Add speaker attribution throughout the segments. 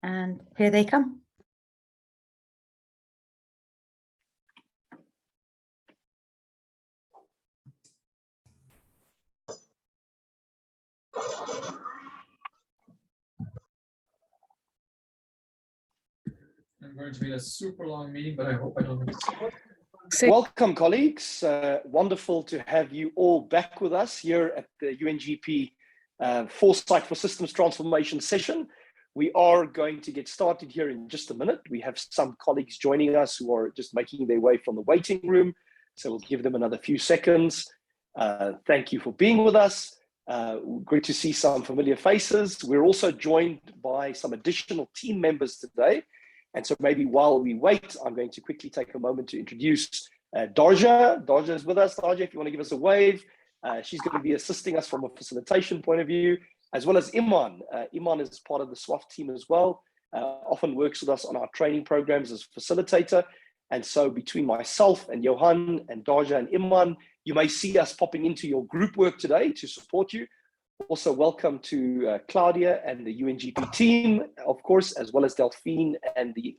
Speaker 1: And here they come.
Speaker 2: I'm going to be a super long meeting, but I hope I don't miss it.
Speaker 3: Welcome, colleagues. Wonderful to have you all back with us here at the UNGP Foresight for Systems Transformation session. We are going to get started here in just a minute. We have some colleagues joining us who are just making their way from the waiting room, so we'll give them another few seconds. Thank you for being with us. Great to see some familiar faces. We're also joined by some additional team members today. And so maybe while we wait, I'm going to quickly take a moment to introduce Darja. Darja is with us. Darja, if you want to give us a wave. She's going to be assisting us from a facilitation point of view, as well as Iman. Iman is part of the SWAF team as well, often works with us on our training programs as facilitator. And so between myself and Johan and Darja and Iman, you may see us popping into your group work today to support you. Also, welcome to Claudia and the UNGP team, of course, as well as Delphine and the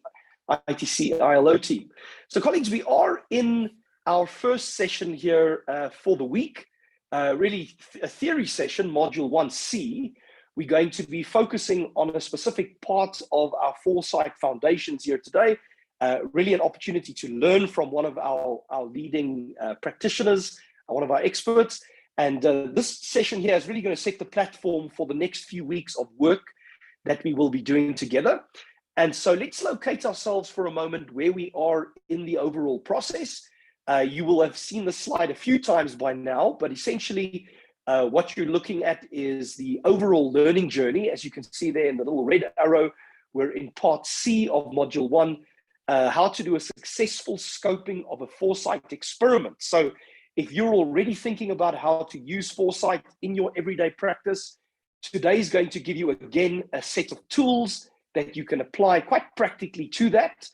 Speaker 3: ITC ILO team. So, colleagues, we are in our first session here for the week, really a theory session, Module 1C. We're going to be focusing on a specific part of our Foresight foundations here today, really an opportunity to learn from one of our leading practitioners, one of our experts. And this session here is really going to set the platform for the next few weeks of work that we will be doing together. And so let's locate ourselves for a moment where we are in the overall process. You will have seen the slide a few times by now, but essentially what you're looking at is the overall learning journey. As you can see there in the little red arrow, we're in part C of Module 1, how to do a successful scoping of a Foresight experiment. So if you're already thinking about how to use Foresight in your everyday practice, today is going to give you, again, a set of tools that you can apply quite practically to that.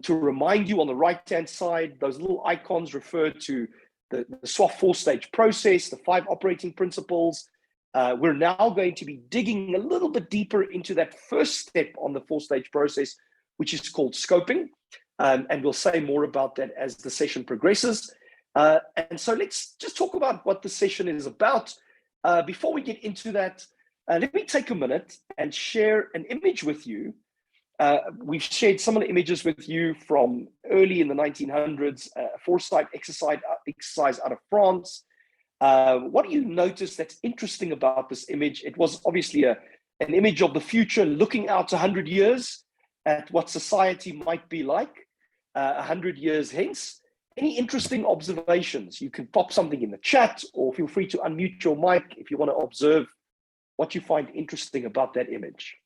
Speaker 3: To remind you on the right-hand side, those little icons refer to the SWAF four-stage process, the 5 operating principles. We're now going to be digging a little bit deeper into that first step on the 4-stage process, which is called scoping. And we'll say more about that as the session progresses. And so let's just talk about what the session is about. Before we get into that, let me take a minute and share an image with you. We've shared some of the images with you from early in the 1900s, Foresight exercise out of France. What do you notice that's interesting about this image? It was obviously an image of the future, looking out 100 years at what society might be like 100 years hence. Any interesting observations? You can pop something in the chat or feel free to unmute your mic if you want to observe what you find interesting about that image.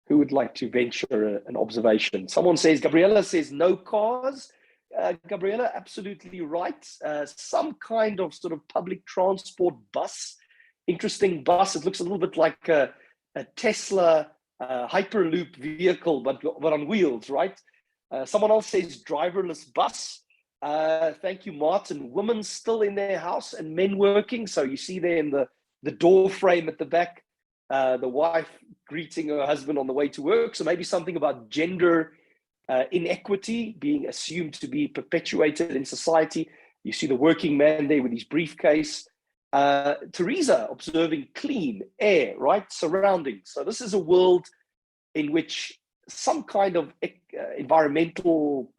Speaker 3: Who would like to venture an observation? Someone says, Gabriella says no cars. Gabriella, absolutely right. Some kind of sort of public transport bus, interesting bus. It looks a little bit like a Tesla Hyperloop vehicle, but on wheels, right? Someone else says driverless bus. Thank you, Martin. Women still in their house and men working. So you see there in the door frame at the back, the wife greeting her husband on the way to work. So maybe something about gender inequity being assumed to be perpetuated in society. You see the working man there with his briefcase. Teresa observing clean air, right? Surroundings. So this is a world in which some kind of environmental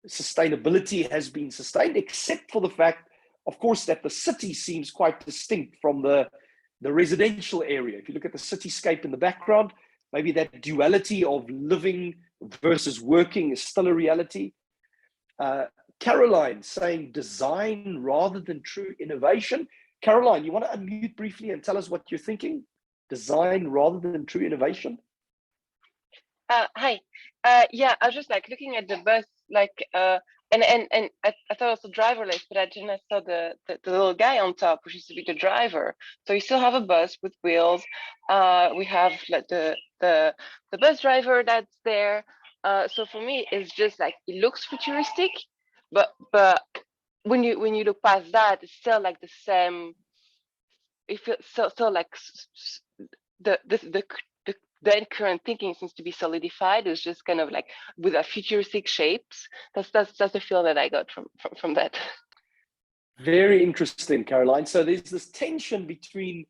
Speaker 3: sustainability has been sustained, except for the fact, of course, that the city seems quite distinct from the residential area. If you look at the cityscape in the background, maybe that duality of living versus working is still a reality. Caroline saying design rather than true innovation. Caroline, you want to unmute briefly and tell us what you're thinking? Design rather than true innovation?
Speaker 4: Hi. Yeah, I was just like looking at the bus, like, and I thought also driverless, but I didn't saw the little guy on top, which used to be the driver. So you still have a bus with wheels. We have like the bus driver that's there. So for me, it's just like it looks futuristic, but when you look past that, it's still like the same. It feels so like the then current thinking seems to be solidified. It's just kind of like with a futuristic shapes. That's the feel that I got from that.
Speaker 3: Very interesting, Caroline. So there's this tension between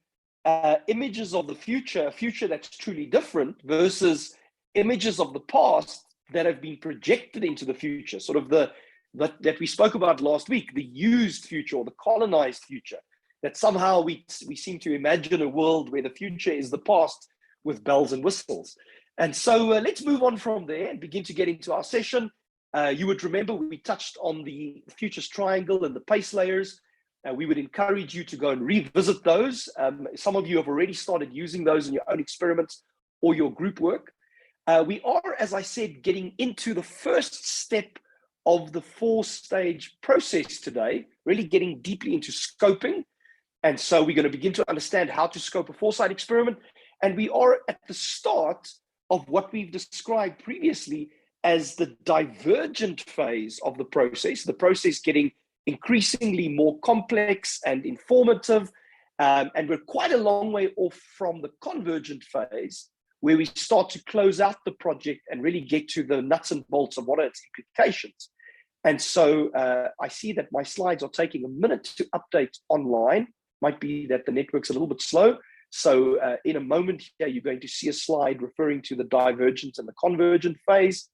Speaker 3: images of the future, a future that's truly different, versus images of the past that have been projected into the future, sort of that we spoke about last week, the used future or the colonized future, that somehow we seem to imagine a world where the future is the past with bells and whistles. And so let's move on from there and begin to get into our session. You would remember we touched on the futures triangle and the pace layers. We would encourage you to go and revisit those. Some of you have already started using those in your own experiments or your group work. We are, as I said, getting into the first step of the 4-stage process today, really getting deeply into scoping. And so we're going to begin to understand how to scope a Foresight experiment. And we are at the start of what we've described previously as the divergent phase of the process getting increasingly more complex and informative. And we're quite a long way off from the convergent phase, where we start to close out the project and really get to the nuts and bolts of what are its implications. And so I see that my slides are taking a minute to update online. Might be that the network's a little bit slow. So in a moment here, you're going to see a slide referring to the divergent and the convergent phase,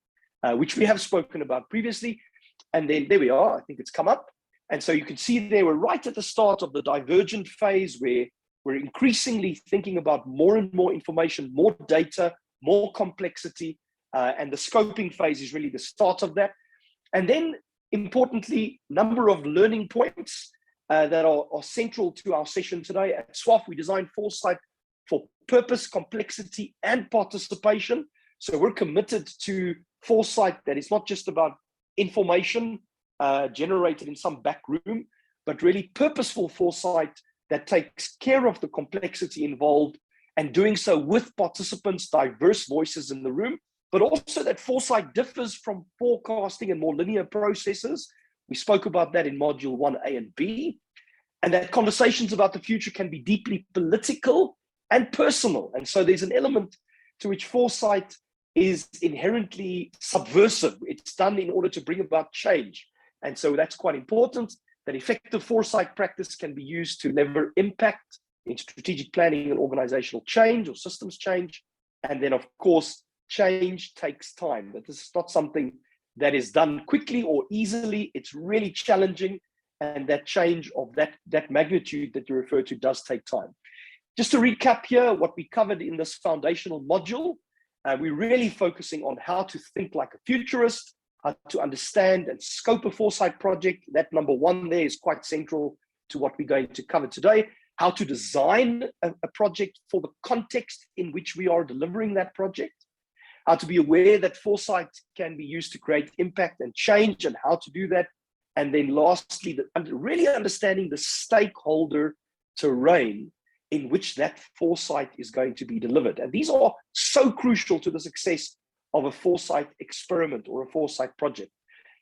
Speaker 3: which we have spoken about previously. And then there we are, I think it's come up. And so you can see there, we're right at the start of the divergent phase, where we're increasingly thinking about more and more information, more data, more complexity. And the scoping phase is really the start of that. And then importantly, number of learning points that are central to our session today. At SWAF, we designed Foresight for purpose, complexity, and participation. So we're committed to Foresight that is not just about information generated in some back room, but really purposeful Foresight that takes care of the complexity involved, and doing so with participants, diverse voices in the room, but also that Foresight differs from forecasting and more linear processes. We spoke about that in module 1A and B, and that conversations about the future can be deeply political and personal. And so there's an element to which Foresight is inherently subversive. It's done in order to bring about change. And so that's quite important, that effective Foresight practice can be used to lever impact in strategic planning and organizational change or systems change. And then, of course, change takes time. That this is not something that is done quickly or easily. It's really challenging, and that change of that magnitude that you refer to does take time. Just to recap here, what we covered in this foundational module, we're really focusing on how to think like a futurist, how to understand and scope a Foresight project. That number one there is quite central to what we're going to cover today. How to design a project for the context in which we are delivering that project. How to be aware that Foresight can be used to create impact and change, and how to do that. And then lastly, really understanding the stakeholder terrain in which that Foresight is going to be delivered. And these are so crucial to the success of a Foresight experiment or a Foresight project.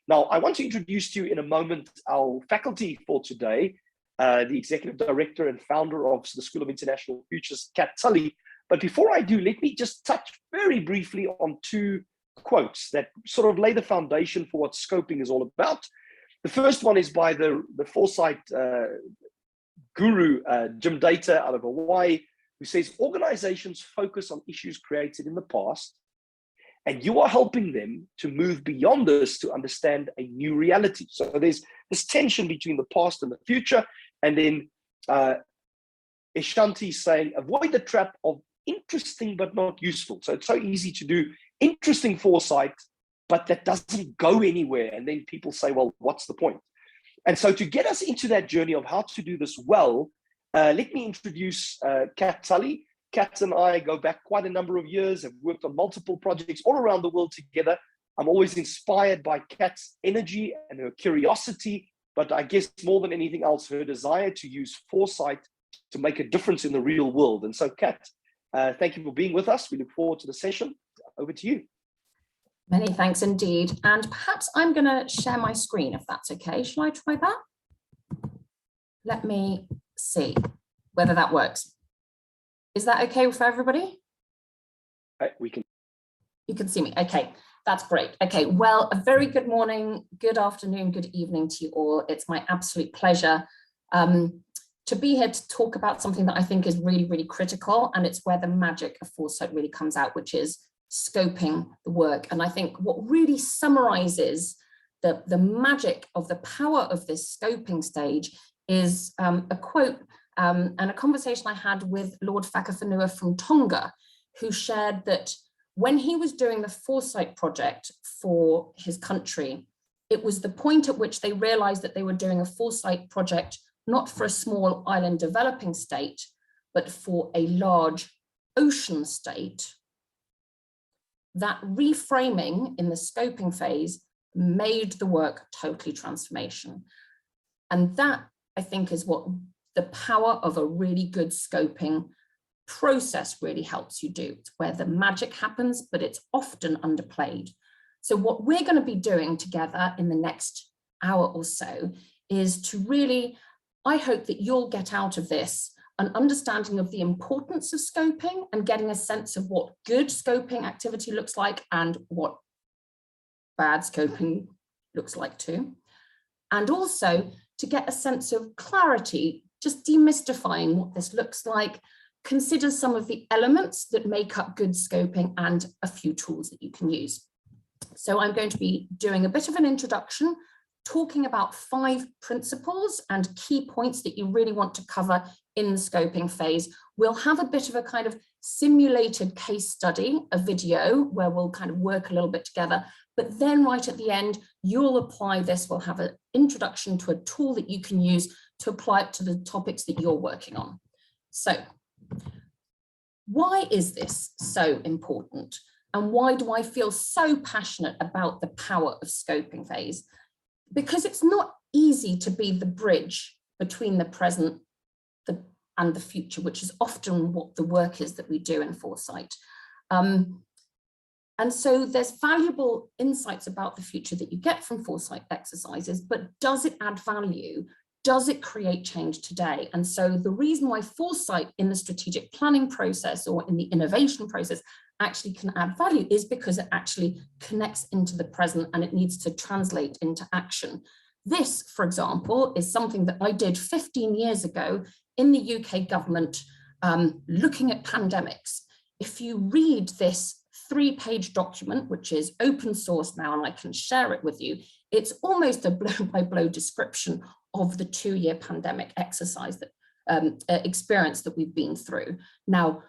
Speaker 3: Now, I want to introduce to you in a moment our faculty for today, the Executive Director and founder of the School of International Futures, Kat Tully. But before I do, let me just touch very briefly on two quotes that sort of lay the foundation for what scoping is all about. The first one is by the Foresight guru, Jim Data out of Hawaii, who says, organizations focus on issues created in the past, and you are helping them to move beyond this to understand a new reality. So there's this tension between the past and the future. And then Eshanti saying, avoid the trap of interesting but not useful. So it's so easy to do interesting Foresight, but that doesn't go anywhere. And then people say, well, what's the point? And so to get us into that journey of how to do this well, let me introduce Kat Tully. Kat and I go back quite a number of years, have worked on multiple projects all around the world together. I'm always inspired by Kat's energy and her curiosity, but I guess more than anything else, her desire to use Foresight to make a difference in the real world. And so Kat, thank you for being with us. We look forward to the session. Over to you.
Speaker 1: Many thanks indeed. And perhaps I'm going to share my screen if that's okay. Shall I try that? Let me see whether that works. Is that okay for everybody?
Speaker 3: We can.
Speaker 1: You can see me. Okay, that's great. Okay, well, a very good morning, good afternoon, good evening to you all. It's my absolute pleasure to be here to talk about something that I think is really, really critical, and it's where the magic of Foresight really comes out, which is scoping the work. And I think what really summarizes the magic of the power of this scoping stage is a quote and a conversation I had with Lord Whakawhenua from Tonga, who shared that when he was doing the Foresight project for his country, it was the point at which they realized that they were doing a Foresight project not for a small island developing state, but for a large ocean state. That reframing in the scoping phase made the work totally transformation. And that, I think, is what the power of a really good scoping process really helps you do. It's where the magic happens, but it's often underplayed. So what we're going to be doing together in the next hour or so is to really, I hope that you'll get out of this an understanding of the importance of scoping and getting a sense of what good scoping activity looks like and what bad scoping looks like too. And also to get a sense of clarity, just demystifying what this looks like, consider some of the elements that make up good scoping and a few tools that you can use. So I'm going to be doing a bit of an introduction, talking about 5 principles and key points that you really want to cover in the scoping phase. We'll have a bit of a kind of simulated case study, a video where we'll kind of work a little bit together, but then right at the end, you'll apply this. We'll have an introduction to a tool that you can use to apply it to the topics that you're working on. So why is this so important? And why do I feel so passionate about the power of scoping phase? Because it's not easy to be the bridge between the present and the future, which is often what the work is that we do in Foresight. And so there's valuable insights about the future that you get from Foresight exercises, but does it add value? Does it create change today? And so the reason why Foresight in the strategic planning process or in the innovation process actually can add value is because it actually connects into the present and it needs to translate into action. This, for example, is something that I did 15 years ago in the UK government looking at pandemics. If you read this 3-page document, which is open source now, and I can share it with you, it's almost a blow-by-blow description of the 2-year pandemic exercise that experience that we've been through. Now,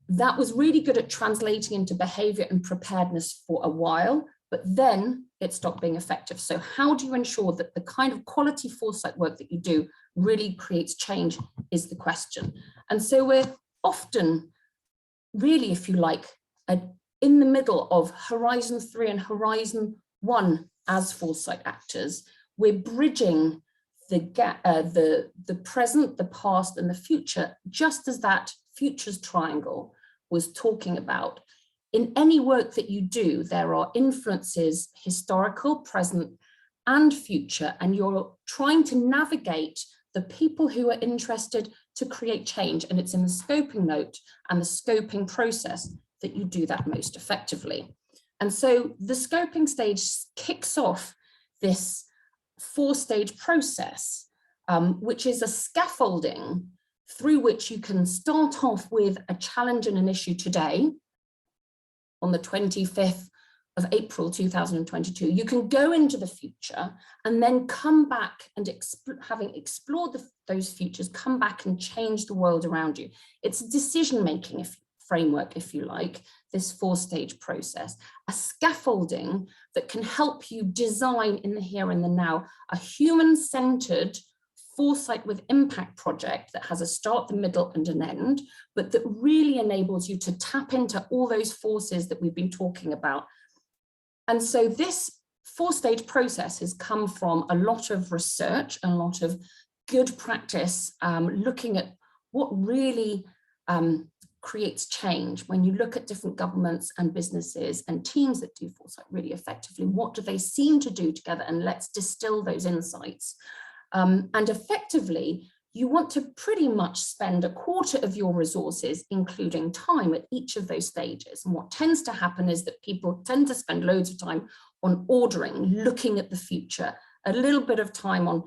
Speaker 1: that was really good at translating into behavior and preparedness for a while, but then it stopped being effective. So how do you ensure that the kind of quality Foresight work that you do really creates change is the question. And so we're often really, if you like, in the middle of Horizon 3 and Horizon 1 as Foresight actors. We're bridging the gap, the present, the past, and the future, just as that futures triangle was talking about. In any work that you do, there are influences, historical, present, and future, and you're trying to navigate the people who are interested to create change. And it's in the scoping note and the scoping process that you do that most effectively. And so the scoping stage kicks off this 4-stage process, which is a scaffolding through which you can start off with a challenge and an issue today on the 25th of April 2022. You can go into the future and then come back and having explored those futures, come back and change the world around you. It's a decision-making framework, if you like, this 4-stage process, a scaffolding that can help you design in the here and the now, a human-centered Foresight with impact project that has a start, the middle, and an end, but that really enables you to tap into all those forces that we've been talking about. And so this 4-stage process has come from a lot of research and a lot of good practice, looking at what really creates change. When you look at different governments and businesses and teams that do foresight really effectively, what do they seem to do together? And let's distill those insights. And effectively, you want to pretty much spend a quarter of your resources, including time, at each of those stages. And what tends to happen is that people tend to spend loads of time on ordering, looking at the future, a little bit of time on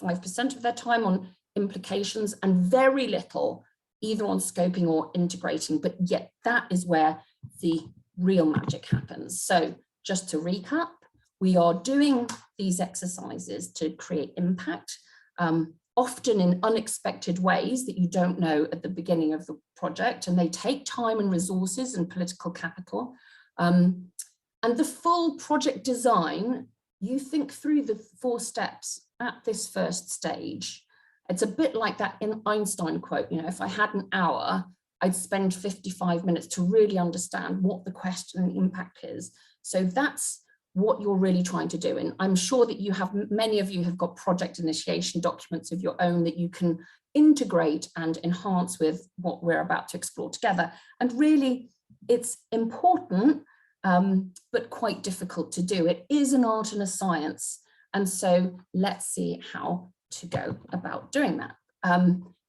Speaker 1: 5% of their time on implications, and very little either on scoping or integrating, but yet that is where the real magic happens. So just to recap, we are doing these exercises to create impact, often in unexpected ways that you don't know at the beginning of the project, and they take time and resources and political capital. And the full project design, you think through the 4 steps at this first stage. It's a bit like that in Einstein quote, you know, if I had an hour, I'd spend 55 minutes to really understand what the question and impact is. So that's what you're really trying to do. And I'm sure that you have, many of you have got project initiation documents of your own that you can integrate and enhance with what we're about to explore together. And really, it's important, but quite difficult to do. It is an art and a science. And so let's see how to go about doing that.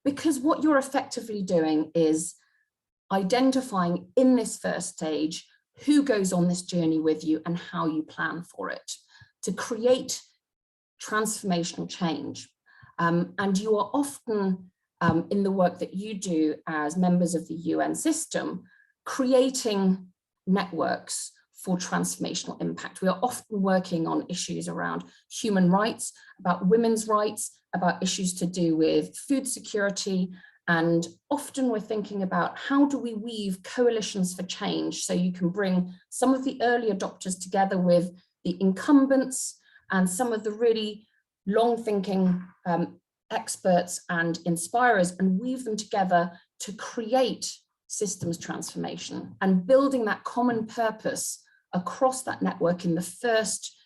Speaker 1: Because what you're effectively doing is identifying in this first stage who goes on this journey with you and how you plan for it to create transformational change. And you are often, in the work that you do as members of the UN system, creating networks for transformational impact. We are often working on issues around human rights, about women's rights, about issues to do with food security, and often we're thinking about how do we weave coalitions for change so you can bring some of the early adopters together with the incumbents and some of the really long-thinking experts and inspirers, and weave them together to create systems transformation, and building that common purpose across that network in the first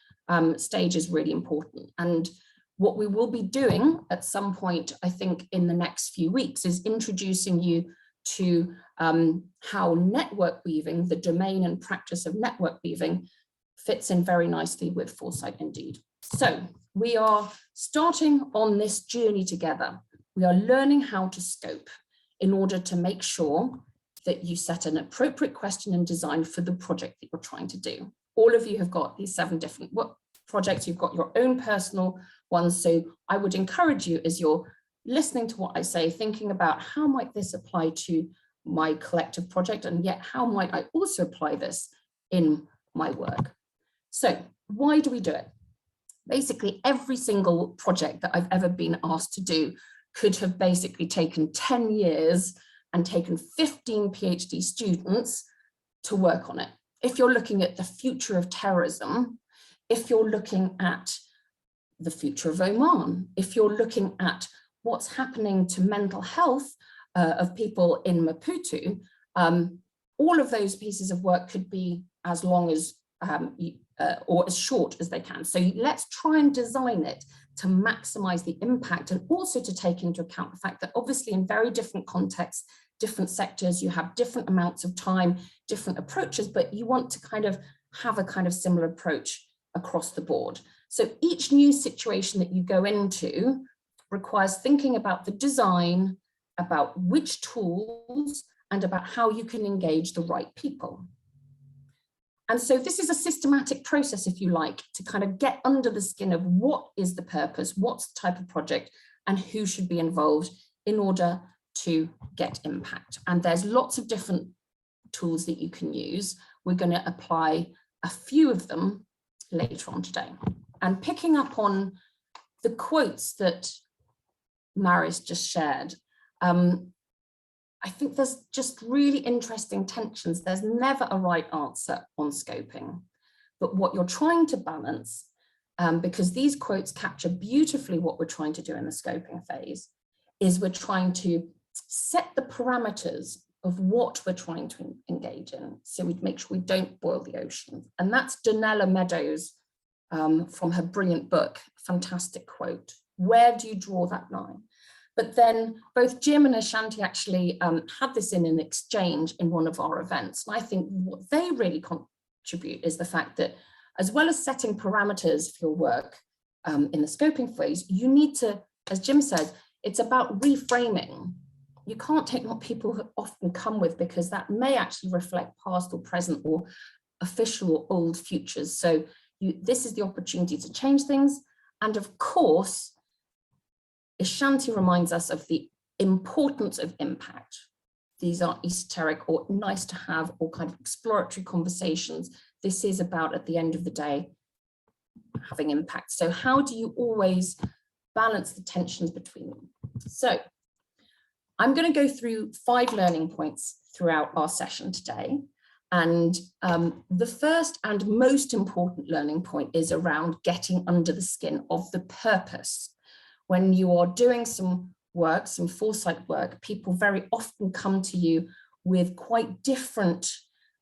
Speaker 1: stage is really important. And what we will be doing at some point, I think in the next few weeks, is introducing you to how network weaving, the domain and practice of network weaving, fits in very nicely with Foresight indeed. So we are starting on this journey together. We are learning how to scope in order to make sure that you set an appropriate question and design for the project that you're trying to do. All of you have got these 7 different projects, you've got your own personal ones. So I would encourage you, as you're listening to what I say, thinking about how might this apply to my collective project, and yet how might I also apply this in my work. So why do we do it? Basically, every single project that I've ever been asked to do could have basically taken 10 years and taken 15 PhD students to work on it. If you're looking at the future of terrorism, if you're looking at the future of Oman, if you're looking at what's happening to mental health of people in Maputo, all of those pieces of work could be as long as or as short as they can. So let's try and design it to maximize the impact, and also to take into account the fact that obviously in very different contexts, different sectors, you have different amounts of time, different approaches, but you want to kind of have a kind of similar approach across the board. So each new situation that you go into requires thinking about the design, about which tools, and about how you can engage the right people. And so this is a systematic process, if you like, to kind of get under the skin of what is the purpose, what's the type of project, and who should be involved in order to get impact. And there's lots of different tools that you can use. We're going to apply a few of them later on today. And picking up on the quotes that Maris just shared, I think there's just really interesting tensions. There's never a right answer on scoping, but what you're trying to balance, because these quotes capture beautifully what we're trying to do in the scoping phase, is we're trying to set the parameters of what we're trying to engage in, so we make sure we don't boil the ocean. And that's Donella Meadows from her brilliant book, fantastic quote. Where do you draw that line? But then both Jim and Ashanti actually had this in an exchange in one of our events. And I think what they really contribute is the fact that, as well as setting parameters for your work in the scoping phase, you need to, as Jim said, it's about reframing. You can't take what people often come with, because that may actually reflect past or present or official or old futures. So this is the opportunity to change things. And of course, Ashanti reminds us of the importance of impact. These aren't esoteric or nice to have or kind of exploratory conversations. This is about, at the end of the day, having impact. So how do you always balance the tensions between them? So I'm going to go through 5 learning points throughout our session today. And the first and most important learning point is around getting under the skin of the purpose. When you are doing some work, some foresight work, people very often come to you with quite different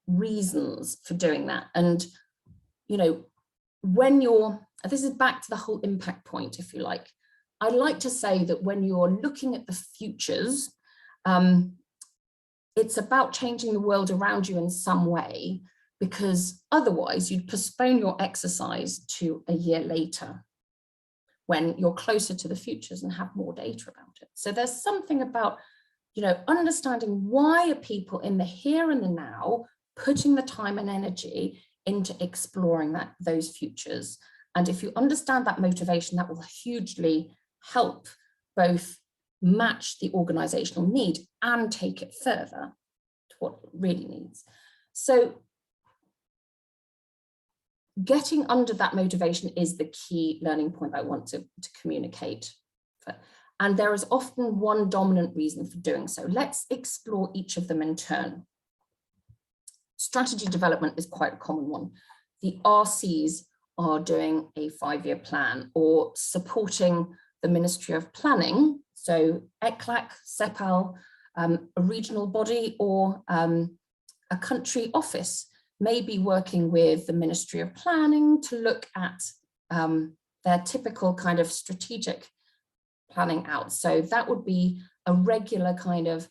Speaker 1: reasons for doing that. And, you know, when you're, this is back to the whole impact point, if you like. I like to say that when you're looking at the futures, it's about changing the world around you in some way, because otherwise you'd postpone your exercise to a year later, when you're closer to the futures and have more data about it. So there's something about, you know, understanding why are people in the here and the now putting the time and energy into exploring those futures. And if you understand that motivation, that will hugely help both match the organizational need and take it further to what it really needs. So getting under that motivation is the key learning point I want to communicate. And there is often one dominant reason for doing so. Let's explore each of them in turn. Strategy development is quite a common one. The RCs are doing a 5-year plan or supporting the Ministry of Planning. So ECLAC, CEPAL, a regional body or a country office may be working with the Ministry of Planning to look at their typical kind of strategic planning out. So that would be a regular kind of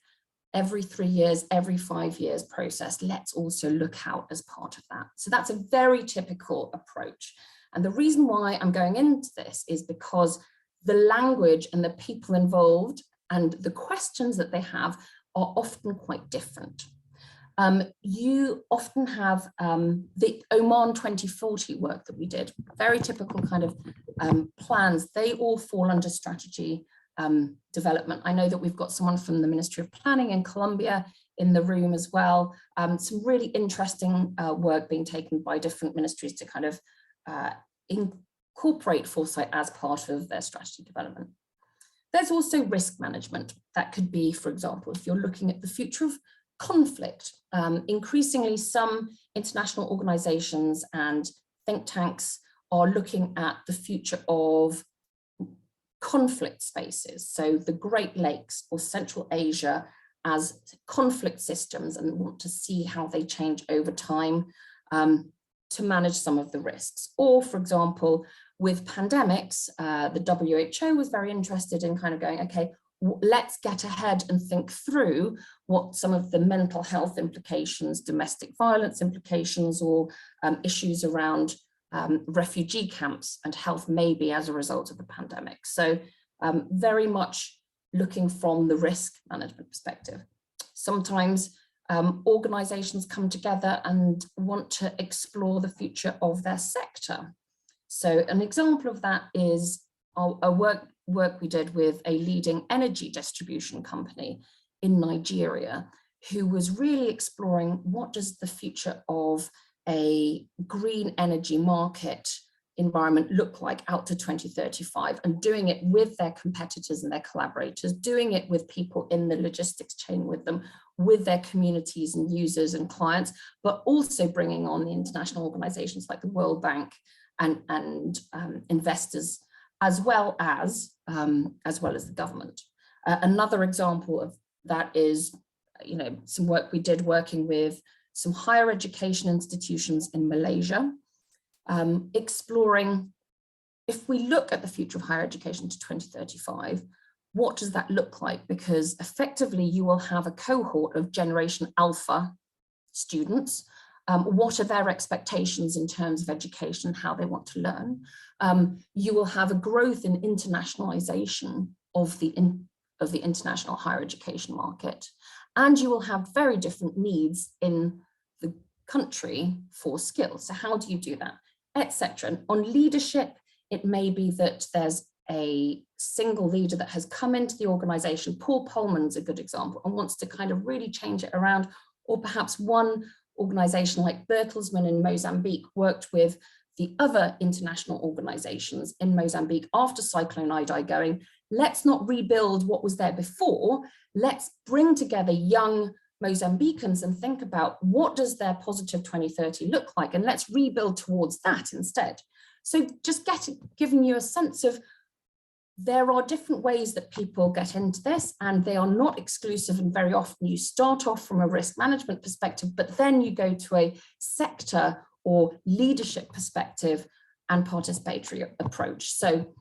Speaker 1: every 3 years, every 5 years process. Let's also look out as part of that. So that's a very typical approach. And the reason why I'm going into this is because the language and the people involved and the questions that they have are often quite different. You often have the Oman 2040 work that we did, very typical kind of plans. They all fall under strategy development. I know that we've got someone from the Ministry of Planning in Colombia in the room as well. Some really interesting work being taken by different ministries to kind of incorporate foresight as part of their strategy development. There's also risk management. That could be, for example, if you're looking at the future of conflict. Increasingly, some international organizations and think tanks are looking at the future of conflict spaces. So the Great Lakes or Central Asia as conflict systems, and want to see how they change over time to manage some of the risks. Or, for example, with pandemics, the WHO was very interested in kind of going, okay, let's get ahead and think through what some of the mental health implications, domestic violence implications, or issues around refugee camps and health may be as a result of the pandemic. So very much looking from the risk management perspective. Sometimes organizations come together and want to explore the future of their sector. So an example of that is a work we did with a leading energy distribution company in Nigeria, who was really exploring what does the future of a green energy market environment look like out to 2035, and doing it with their competitors and their collaborators, doing it with people in the logistics chain with them, with their communities and users and clients, but also bringing on the international organizations like the World Bank and investors, as well as the government. Another example of that is, some work we did working with some higher education institutions in Malaysia, exploring, if we look at the future of higher education to 2035, what does that look like? Because effectively you will have a cohort of Generation Alpha students. What are their expectations in terms of education, how they want to learn? You will have a growth in internationalization of the international higher education market. And you will have very different needs in the country for skills. So how do you do that, etc. On leadership, it may be that there's a single leader that has come into the organization. Paul Polman's a good example, and wants to kind of really change it around. Or perhaps one organization like Bertelsmann in Mozambique worked with the other international organizations in Mozambique after Cyclone Idai, going, let's not rebuild what was there before, let's bring together young Mozambicans and think about what does their positive 2030 look like, and let's rebuild towards that instead. So just giving you a sense of there are different ways that people get into this, and they are not exclusive, and very often you start off from a risk management perspective, but then you go to a sector or leadership perspective and participatory approach. So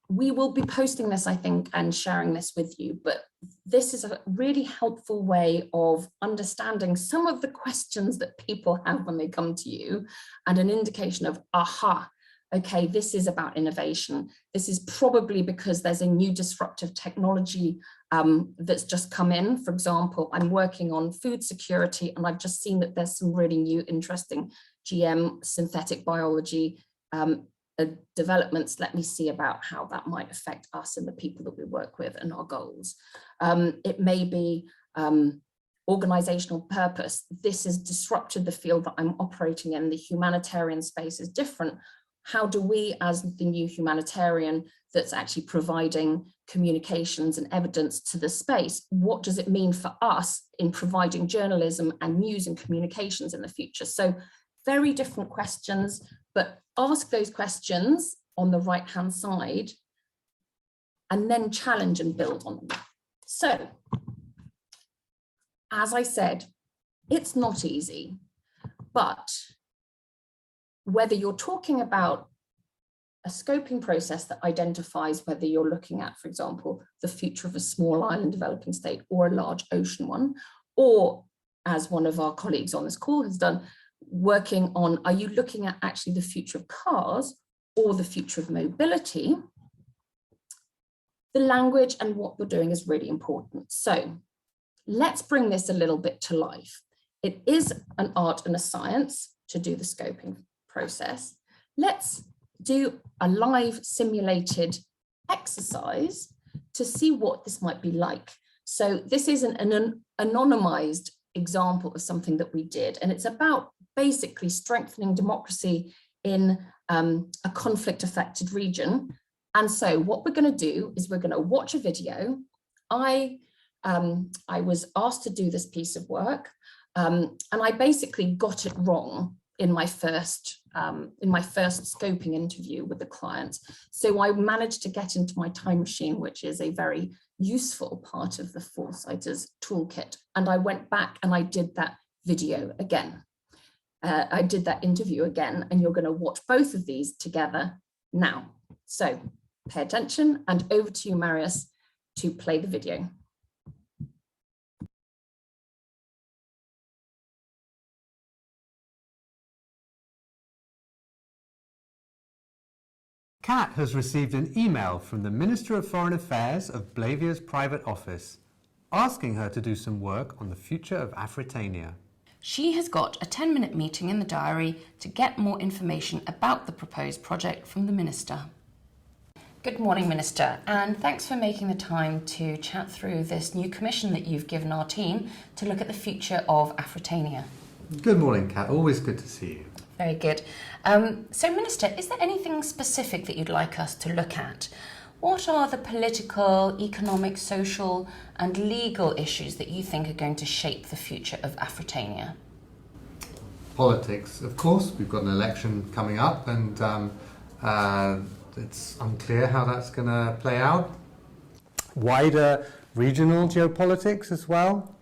Speaker 1: we will be posting this, I think, and sharing this with you, but this is a really helpful way of understanding some of the questions that people have when they come to you, and an indication of, aha, okay, this is about innovation. This is probably because there's a new disruptive technology that's just come in. For example, I'm working on food security, and I've just seen that there's some really new, interesting GM synthetic biology developments. Let me see about how that might affect us and the people that we work with and our goals. It may be organizational purpose. This has disrupted the field that I'm operating in. The humanitarian space is different. How do we, as the new humanitarian that's actually providing communications and evidence to the space, what does it mean for us in providing journalism and news and communications in the future? So very different questions, but ask those questions on the right-hand side and then challenge and build on them. So, as I said, it's not easy, but whether you're talking about a scoping process that identifies whether you're looking at, for example, the future of a small island developing state or a large ocean one, or as one of our colleagues on this call has done, working on, are you looking at actually the future of cars or the future of mobility? The language and what you're doing is really important. So let's bring this a little bit to life. It is an art and a science to do the scoping process. Let's do a live simulated exercise to see what this might be like. So this is an anonymized example of something that we did, and it's about basically strengthening democracy in a conflict affected region. And so what we're going to do is we're going to watch a video. I was asked to do this piece of work, and I basically got it wrong in my first scoping interview with the client. So I managed to get into my time machine, which is a very useful part of the Foresighters toolkit. And I went back and I did that video again. I did that interview again, and you're going to watch both of these together now. So pay attention, and over to you, Marius, to play the video.
Speaker 5: Kat has received an email from the Minister of Foreign Affairs of Blavia's private office, asking her to do some work on the future of Afritania.
Speaker 6: She has got a 10-minute meeting in the diary to get more information about the proposed project from the Minister. Good morning, Minister, and thanks for making the time to chat through this new commission that you've given our team to look at the future of Afritania.
Speaker 5: Good morning, Kat. Always good to see you.
Speaker 6: Very good. So, Minister, is there anything specific that you'd like us to look at? What are the political, economic, social and legal issues that you think are going to shape the future of Afritania?
Speaker 5: Politics, of course. We've got an election coming up, and it's unclear how that's going to play out. Wider regional geopolitics as well,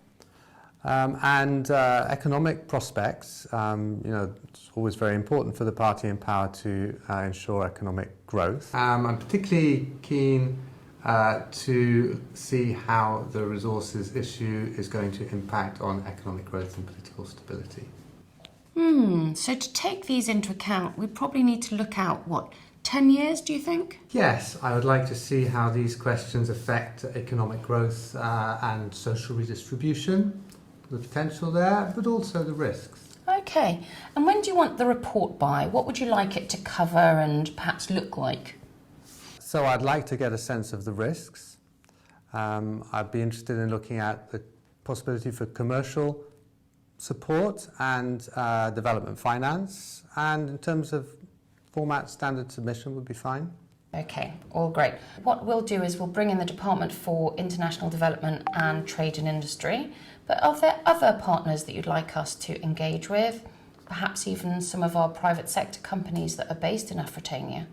Speaker 5: and economic prospects. It's always very important for the party in power to ensure economic growth. I'm particularly keen to see how the resources issue is going to impact on economic growth and political stability.
Speaker 6: So to take these into account, we probably need to look out, 10 years, do you think?
Speaker 5: Yes, I would like to see how these questions affect economic growth and social redistribution, the potential there, but also the risks.
Speaker 6: Okay, and when do you want the report by? What would you like it to cover and perhaps look like?
Speaker 5: So I'd like to get a sense of the risks. I'd be interested in looking at the possibility for commercial support and development finance, and in terms of format, standard submission would be fine.
Speaker 6: Okay, all great. What we'll do is we'll bring in the Department for International Development and Trade and Industry, but are there other partners that you'd like us to engage with? Perhaps even some of our private sector companies that are based in Afritania?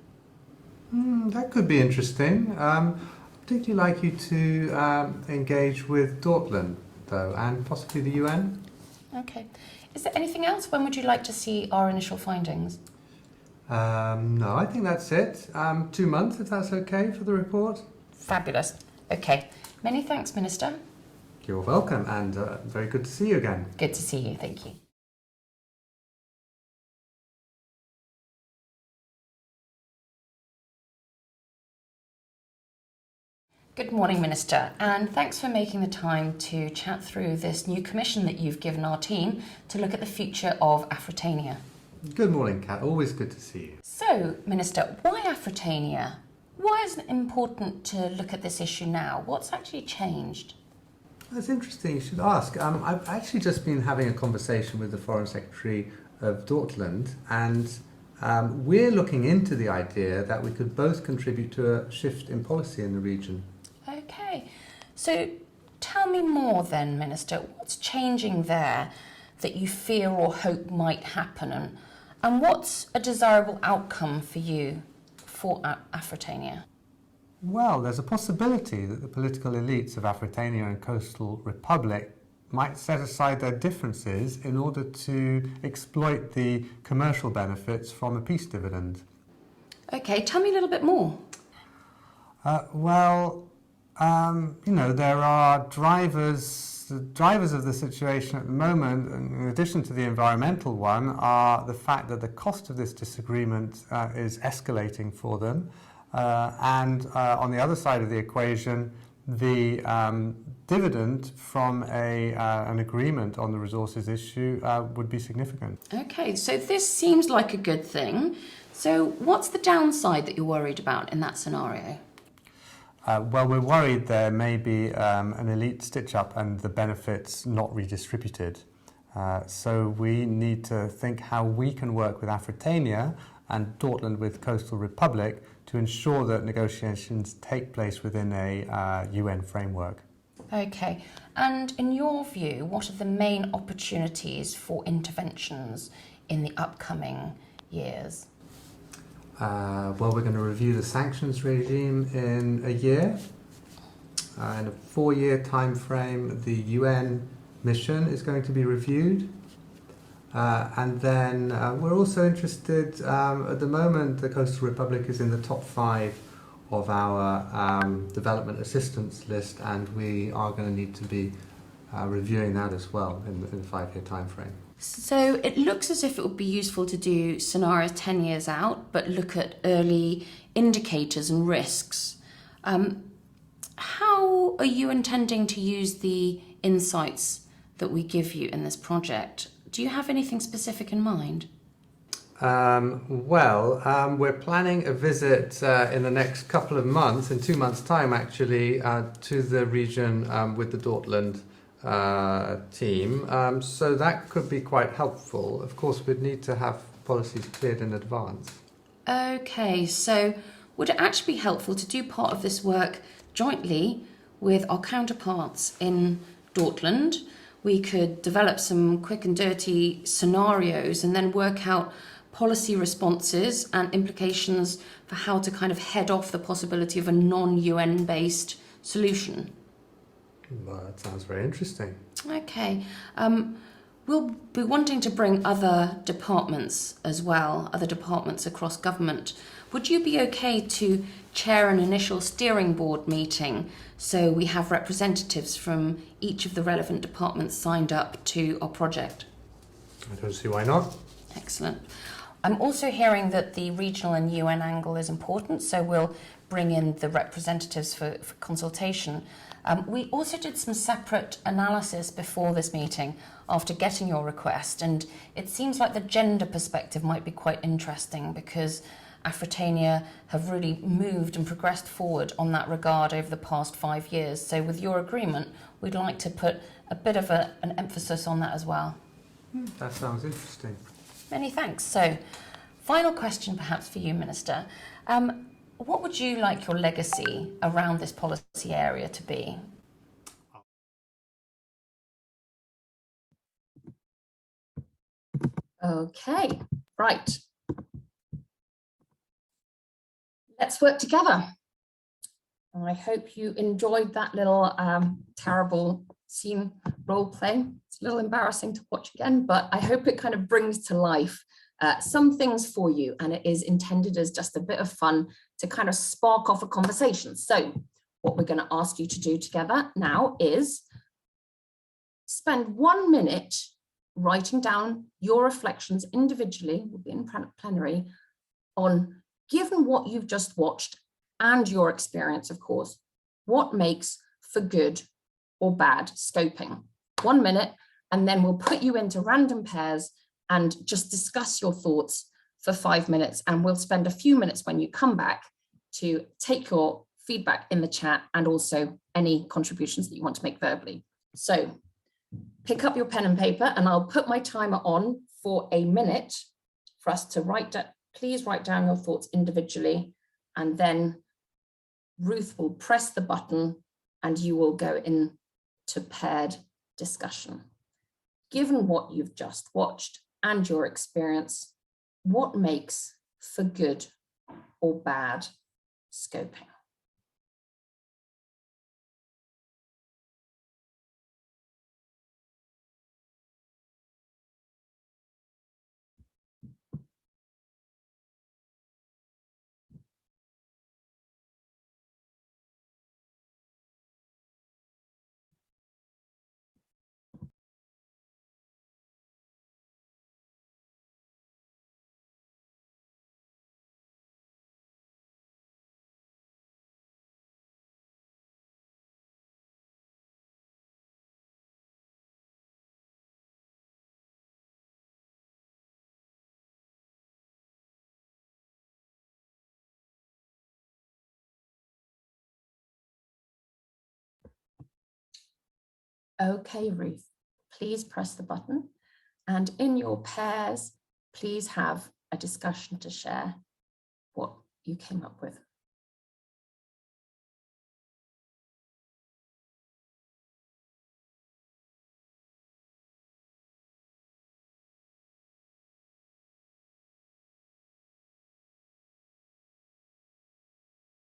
Speaker 5: That could be interesting. Particularly like you to engage with Dortmund, though, and possibly the UN.
Speaker 6: Okay. Is there anything else? When would you like to see our initial findings?
Speaker 5: No, I think that's it. 2 months, if that's okay for the report.
Speaker 6: Fabulous. Okay. Many thanks, Minister.
Speaker 5: You're welcome, and very good to see you again.
Speaker 6: Good to see you. Thank you. Good morning, Minister, and thanks for making the time to chat through this new commission that you've given our team to look at the future of Afritania.
Speaker 5: Good morning, Kat. Always good to see you.
Speaker 6: So, Minister, why Afritania? Why is it important to look at this issue now? What's actually changed?
Speaker 5: That's interesting. You should ask. I've actually just been having a conversation with the Foreign Secretary of Dortmund, and we're looking into the idea that we could both contribute to a shift in policy in the region.
Speaker 6: Okay, so tell me more then, Minister. What's changing there that you fear or hope might happen, and what's a desirable outcome for you for Afritania?
Speaker 5: Well, there's a possibility that the political elites of Afritania and Coastal Republic might set aside their differences in order to exploit the commercial benefits from a peace dividend.
Speaker 6: Okay, tell me a little bit more.
Speaker 5: There are drivers of the situation at the moment, in addition to the environmental one, are the fact that the cost of this disagreement is escalating for them. And on the other side of the equation, the dividend from an agreement on the resources issue would be significant.
Speaker 6: Okay, so this seems like a good thing. So what's the downside that you're worried about in that scenario?
Speaker 5: Well, we're worried there may be an elite stitch-up and the benefits not redistributed. So we need to think how we can work with Afritania and Dortmund with Coastal Republic to ensure that negotiations take place within a UN framework.
Speaker 6: Okay, and in your view, what are the main opportunities for interventions in the upcoming years?
Speaker 5: Well, we're going to review the sanctions regime in a year. In a 4-year time frame, the UN mission is going to be reviewed. And then we're also interested, at the moment, the Coastal Republic is in the top 5 of our development assistance list, and we are going to need to be reviewing that as well in the 5-year time frame.
Speaker 6: So it looks as if it would be useful to do scenarios 10 years out, but look at early indicators and risks. How are you intending to use the insights that we give you in this project? Do you have anything specific in mind?
Speaker 5: We're planning a visit in the next couple of months, in 2 months' time actually, to the region with the Dortmund team. So that could be quite helpful. Of course, we'd need to have policies cleared in advance.
Speaker 6: Okay, so would it actually be helpful to do part of this work jointly with our counterparts in Dortmund? We could develop some quick and dirty scenarios and then work out policy responses and implications for how to kind of head off the possibility of a non-UN based solution.
Speaker 5: Well, that sounds very interesting.
Speaker 6: Okay. We'll be wanting to bring other departments as well, other departments across government. Would you be okay to chair an initial steering board meeting so we have representatives from each of the relevant departments signed up to our project?
Speaker 5: I don't see why not.
Speaker 6: Excellent. I'm also hearing that the regional and UN angle is important, so we'll bring in the representatives for consultation. We also did some separate analysis before this meeting after getting your request, and it seems like the gender perspective might be quite interesting because Afritania have really moved and progressed forward on that regard over the past 5 years. So with your agreement, we'd like to put a bit of an emphasis on that as well.
Speaker 5: That sounds interesting.
Speaker 6: Many thanks. So, final question perhaps for you, Minister. What would you like your legacy around this policy area to be?
Speaker 1: Okay, right. Let's work together. I hope you enjoyed that little terrible scene role play. It's a little embarrassing to watch again, but I hope it kind of brings to life some things for you, and it is intended as just a bit of fun to kind of spark off a conversation. So what we're going to ask you to do together now is spend 1 minute writing down your reflections individually, will be in plenary, on given what you've just watched and your experience, of course, what makes for good or bad scoping. 1 minute, and then we'll put you into random pairs and just discuss your thoughts for 5 minutes. And we'll spend a few minutes when you come back to take your feedback in the chat and also any contributions that you want to make verbally. So pick up your pen and paper, and I'll put my timer on for a minute for us to write down. Please write down your thoughts individually, and then Ruth will press the button and you will go into paired discussion. Given what you've just watched and your experience, what makes for good or bad scoping? Okay, Ruth, please press the button, and in your pairs, please have a discussion to share what you came up with.